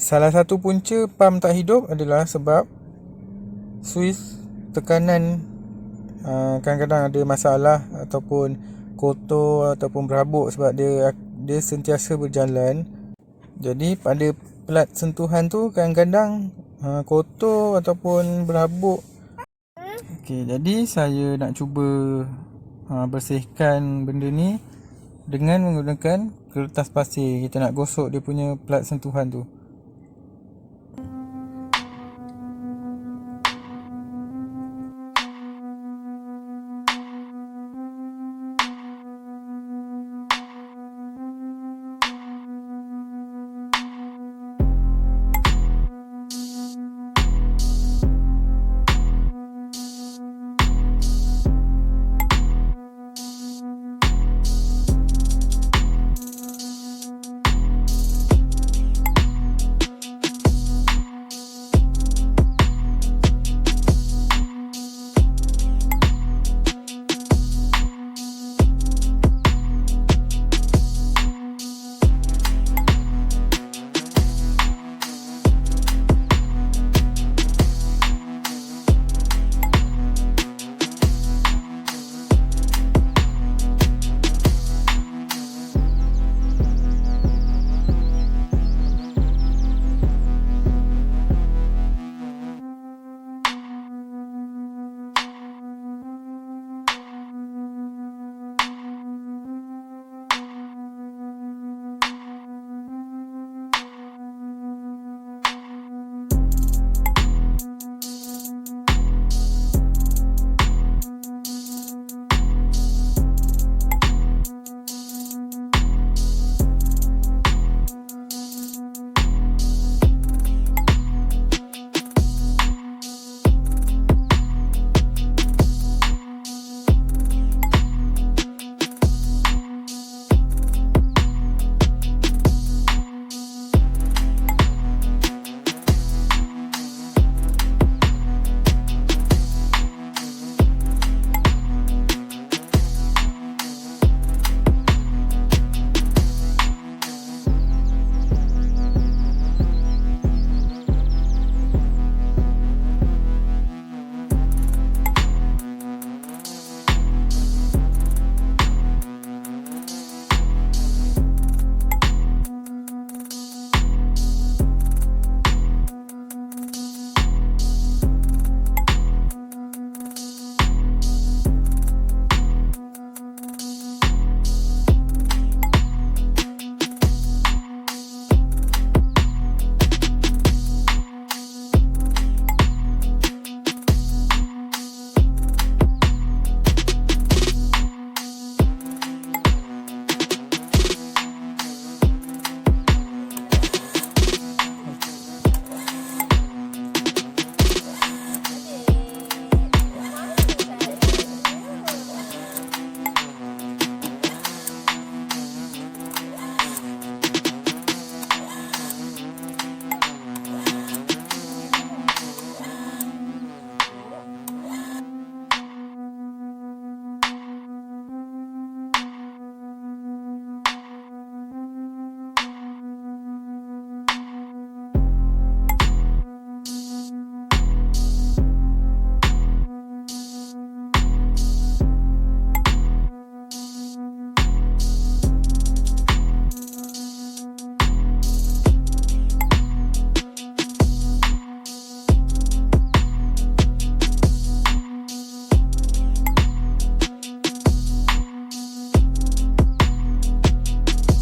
Salah satu punca pam tak hidup adalah sebab suis tekanan kadang-kadang ada masalah ataupun kotor ataupun berhabuk sebab dia sentiasa berjalan. Jadi pada pelat sentuhan tu kadang-kadang kotor ataupun berhabuk. Okey, jadi saya nak cuba bersihkan benda ni dengan menggunakan kertas pasir. Kita nak gosok dia punya pelat sentuhan tu.